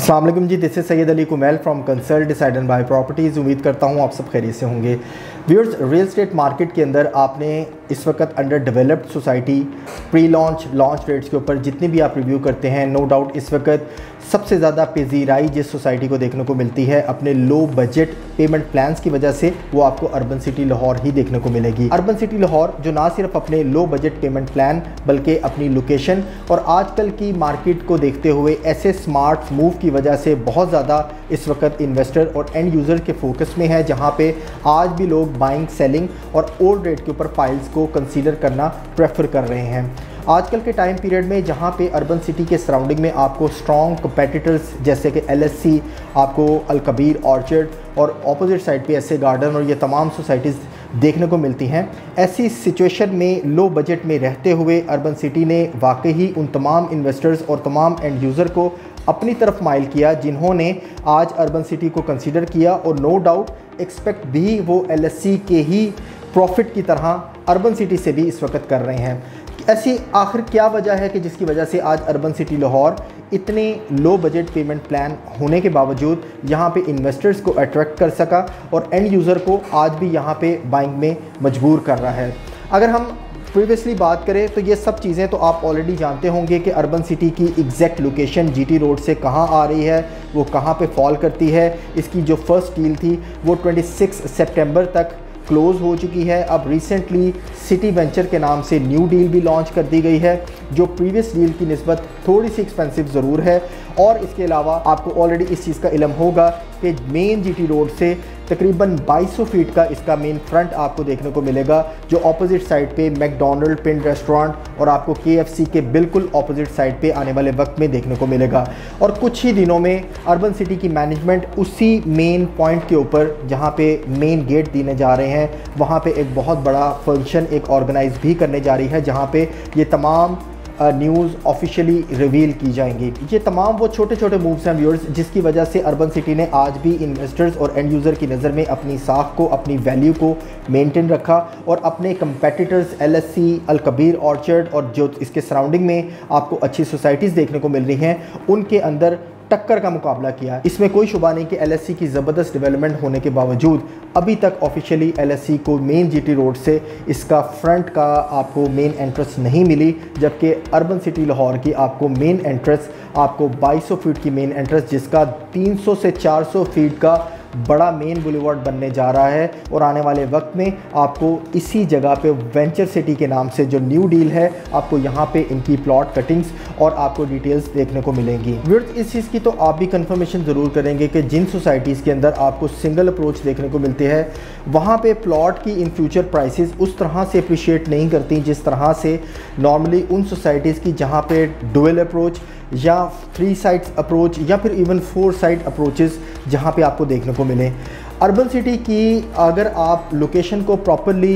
अस्सलाम वालेकुम ji, this is Syed Ali Kumail from consult decide and buy properties. उम्मीद करता हूँ आप सब खैरियत से होंगे। व्यूअर्स, रियल एस्टेट मार्केट के अंदर आपने इस वक्त under developed society pre launch launch rates के ऊपर जितनी भी आप रिव्यू करते हैं, नो डाउट इस वक्त सबसे ज़्यादा पेजीराई जिस सोसाइटी को देखने को मिलती है अपने लो बजट पेमेंट प्लान्स की वजह से, वो आपको अर्बन सिटी लाहौर ही देखने को मिलेगी। अर्बन सिटी लाहौर जो ना सिर्फ अपने लो बजट पेमेंट प्लान बल्कि अपनी लोकेशन और आजकल की मार्केट को देखते हुए ऐसे स्मार्ट मूव की वजह से बहुत ज़्यादा इस वक्त इन्वेस्टर और एंड यूज़र के फोकस में है, जहाँ पे आज भी लोग बाइंग, सेलिंग और ओल्ड रेट के ऊपर फाइल्स को कंसीडर करना प्रेफर कर रहे हैं। आजकल के टाइम पीरियड में जहाँ पे अर्बन सिटी के सराउंडिंग में आपको स्ट्रॉन्ग कंपेटिटर्स जैसे कि LSC, आपको अल कबीर ऑर्चर्ड और ऑपोजिट साइड पे ऐसे गार्डन और ये तमाम सोसाइटीज़ देखने को मिलती हैं। ऐसी सिचुएशन में लो बजट में रहते हुए अर्बन सिटी ने वाकई ही उन तमाम इन्वेस्टर्स और तमाम एंड यूज़र को अपनी तरफ माइल किया जिन्होंने आज अर्बन सिटी को कंसीडर किया, और नो डाउट एक्सपेक्ट भी वो LSC के ही प्रॉफिट की तरह अर्बन सिटी से भी इस वक्त कर रहे हैं। ऐसी आखिर क्या वजह है कि जिसकी वजह से आज अर्बन सिटी लाहौर इतने लो बजट पेमेंट प्लान होने के बावजूद यहाँ पे इन्वेस्टर्स को अट्रैक्ट कर सका और एंड यूज़र को आज भी यहाँ पे बाइंग में मजबूर कर रहा है। अगर हम प्रीवियसली बात करें तो ये सब चीज़ें तो आप ऑलरेडी जानते होंगे कि अर्बन सिटी की एग्जैक्ट लोकेशन GT रोड से कहाँ आ रही है, वो कहाँ पे फॉल करती है। इसकी जो फर्स्ट डील थी वो 26 सितंबर तक क्लोज़ हो चुकी है। अब रिसेंटली सिटी वेंचर के नाम से न्यू डील भी लॉन्च कर दी गई है, जो प्रीवियस डील की निस्बत थोड़ी सी एक्सपेंसिव ज़रूर है। और इसके अलावा आपको ऑलरेडी इस चीज़ का इल्म होगा कि मेन GT रोड से तकरीबन 2200 फीट का इसका मेन फ्रंट आपको देखने को मिलेगा, जो ऑपोजिट साइड पे मैकडोनल्ड पिन रेस्टोरेंट और आपको KFC के बिल्कुल ऑपोजिट साइड पे आने वाले वक्त में देखने को मिलेगा। और कुछ ही दिनों में अर्बन सिटी की मैनेजमेंट उसी मेन पॉइंट के ऊपर जहाँ पे मेन गेट देने जा रहे हैं, वहाँ पे एक बहुत बड़ा फंक्शन एक ऑर्गेनाइज भी करने जा रही है, जहाँ पे ये तमाम न्यूज़ ऑफिशियली रिवील की जाएंगी। ये तमाम वो छोटे छोटे मूव्स हैं व्यूअर्स, जिसकी वजह से अर्बन सिटी ने आज भी इन्वेस्टर्स और एंड यूज़र की नज़र में अपनी साख को, अपनी वैल्यू को मेंटेन रखा और अपने कंपेटिटर्स LSC, अल कबीर ऑर्चर्ड और जो इसके सराउंडिंग में आपको अच्छी सोसाइटीज़ देखने को मिल रही हैं, उनके अंदर टक्कर का मुकाबला किया। इसमें कोई शुबा नहीं कि LSC की ज़बरदस्त डेवलपमेंट होने के बावजूद अभी तक ऑफिशियली LSC को मेन GT रोड से इसका फ्रंट का आपको मेन एंट्रेंस नहीं मिली, जबकि अर्बन सिटी लाहौर की आपको मेन एंट्रेंस आपको 2200 फीट की मेन एंट्रेंस, जिसका 300 से 400 फीट का बड़ा मेन बुलेवार्ड बनने जा रहा है। और आने वाले वक्त में आपको इसी जगह पे वेंचर सिटी के नाम से जो न्यू डील है, आपको यहाँ पे इनकी प्लॉट कटिंग्स और आपको डिटेल्स देखने को मिलेंगी। व्यूअर्स, इस चीज़ की तो आप भी कंफर्मेशन ज़रूर करेंगे कि जिन सोसाइटीज़ के अंदर आपको सिंगल अप्रोच देखने को मिलते हैं, वहाँ पे प्लॉट की इन फ्यूचर प्राइसेस उस तरह से अप्रिशिएट नहीं करती जिस तरह से नॉर्मली उन सोसाइटीज़ की जहाँ पे डुअल अप्रोच या 3 साइड्स अप्रोच या फिर इवन 4 साइड अप्रोचेस जहाँ पे आपको देखने को मिले। अर्बन सिटी की अगर आप लोकेशन को प्रॉपरली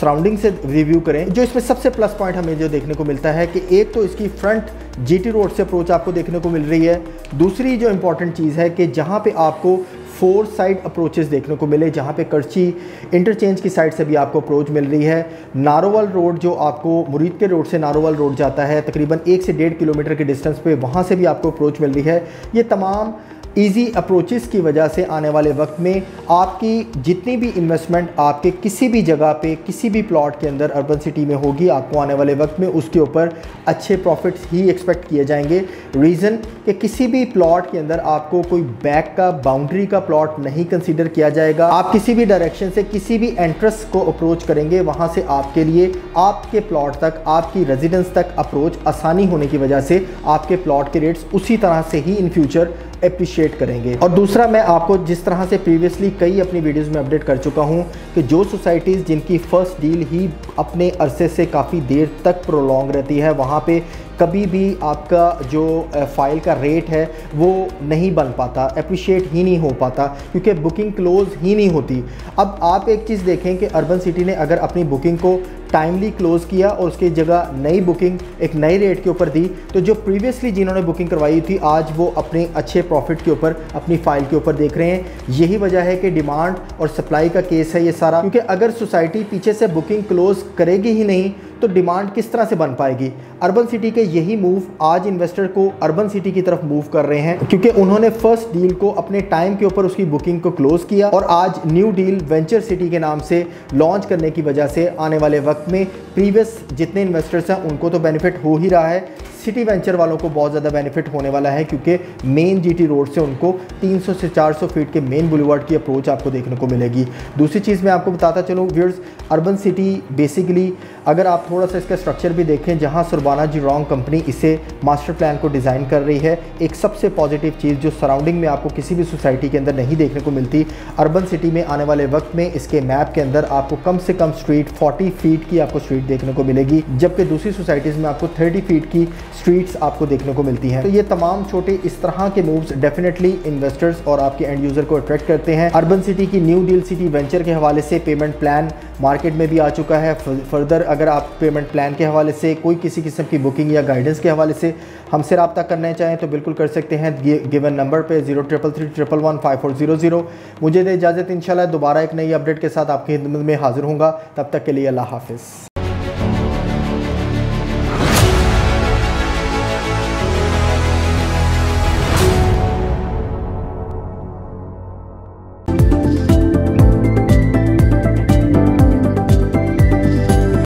सराउंडिंग से रिव्यू करें, जो इसमें सबसे प्लस पॉइंट हमें जो देखने को मिलता है कि एक तो इसकी फ्रंट GT रोड से अप्रोच आपको देखने को मिल रही है। दूसरी जो इम्पॉर्टेंट चीज़ है कि जहाँ पे आपको 4 साइड अप्रोचेस देखने को मिले, जहाँ पे करची इंटरचेंज की साइड से भी आपको अप्रोच मिल रही है। नारोवाल रोड जो आपको मुरीद के रोड से नारोवाल रोड जाता है, तकरीबन 1 से 1.5 किलोमीटर के डिस्टेंस पे, वहाँ से भी आपको अप्रोच मिल रही है। ये तमाम ईजी अप्रोचेस की वजह से आने वाले वक्त में आपकी जितनी भी इन्वेस्टमेंट आपके किसी भी जगह पे किसी भी प्लॉट के अंदर अर्बन सिटी में होगी, आपको आने वाले वक्त में उसके ऊपर अच्छे प्रॉफिट्स ही एक्सपेक्ट किए जाएंगे। रीज़न कि किसी भी प्लॉट के अंदर आपको कोई बैक का, बाउंड्री का प्लॉट नहीं कंसीडर किया जाएगा। आप किसी भी डायरेक्शन से किसी भी एंट्रेंस को अप्रोच करेंगे, वहाँ से आपके लिए आपके प्लॉट तक, आपकी रेजिडेंस तक अप्रोच आसानी होने की वजह से आपके प्लॉट के रेट्स उसी तरह से ही इन फ्यूचर अप्रिशिएट करेंगे। और दूसरा, मैं आपको जिस तरह से प्रीवियसली कई अपनी वीडियोस में अपडेट कर चुका हूं कि जो सोसाइटीज़ जिनकी फ़र्स्ट डील ही अपने अरसे से काफ़ी देर तक प्रोलॉन्ग रहती है, वहाँ पे कभी भी आपका जो फ़ाइल का रेट है वो नहीं बन पाता, अप्रिशिएट ही नहीं हो पाता, क्योंकि बुकिंग क्लोज़ ही नहीं होती। अब आप एक चीज़ देखें कि अर्बन सिटी ने अगर अपनी बुकिंग को टाइमली क्लोज़ किया और उसकी जगह नई बुकिंग एक नई रेट के ऊपर दी, तो जो प्रीवियसली जिन्होंने बुकिंग करवाई थी आज वो अपने अच्छे प्रॉफिट के ऊपर अपनी फ़ाइल के ऊपर देख रहे हैं। यही वजह है कि डिमांड और सप्लाई का केस है ये सारा, क्योंकि अगर सोसाइटी पीछे से बुकिंग क्लोज़ करेगी ही नहीं तो डिमांड किस तरह से बन पाएगी। अर्बन सिटी के यही मूव आज इन्वेस्टर को अर्बन सिटी की तरफ मूव कर रहे हैं, क्योंकि उन्होंने फर्स्ट डील को अपने टाइम के ऊपर उसकी बुकिंग को क्लोज किया और आज न्यू डील वेंचर सिटी के नाम से लॉन्च करने की वजह से आने वाले वक्त में प्रीवियस जितने इन्वेस्टर्स हैं उनको तो बेनिफिट हो ही रहा है, सिटी वेंचर वालों को बहुत ज़्यादा बेनिफिट होने वाला है, क्योंकि मेन जीटी रोड से उनको 300 से 400 फीट के मेन बुलेवार्ड की अप्रोच आपको देखने को मिलेगी। दूसरी चीज़ मैं आपको बताता चलूँ व्यूअर्स, अर्बन सिटी बेसिकली अगर आप थोड़ा सा इसका स्ट्रक्चर भी देखें, जहां सुरबाना जिरोंग कंपनी इसे मास्टर प्लान को डिज़ाइन कर रही है, एक सबसे पॉजिटिव चीज़ जो सराउंडिंग में आपको किसी भी सोसाइटी के अंदर नहीं देखने को मिलती। अर्बन सिटी में आने वाले वक्त में इसके मैप के अंदर आपको कम से कम स्ट्रीट 40 फीट की आपको स्ट्रीट देखने को मिलेगी, जबकि दूसरी सोसाइटीज़ में आपको 30 फीट की स्ट्रीट्स आपको देखने को मिलती हैं। तो ये तमाम छोटे इस तरह के मूव्स डेफिनेटली इन्वेस्टर्स और आपके एंड यूज़र को अट्रैक्ट करते हैं। अर्बन सिटी की न्यू डील सिटी वेंचर के हवाले से पेमेंट प्लान मार्केट में भी आ चुका है। फर्दर अगर आप पेमेंट प्लान के हवाले से कोई किसी किस्म की बुकिंग या गाइडेंस के हवाले से हमसे रब्ता करना चाहें तो बिल्कुल कर सकते हैं गिवन नंबर पे 0333115400। मुझे दे इजाज़त, इंशाल्लाह दोबारा एक नई अपडेट के साथ आपकी खिदमत में हाजिर होऊंगा। तब तक के लिए अल्लाह हाफिज़।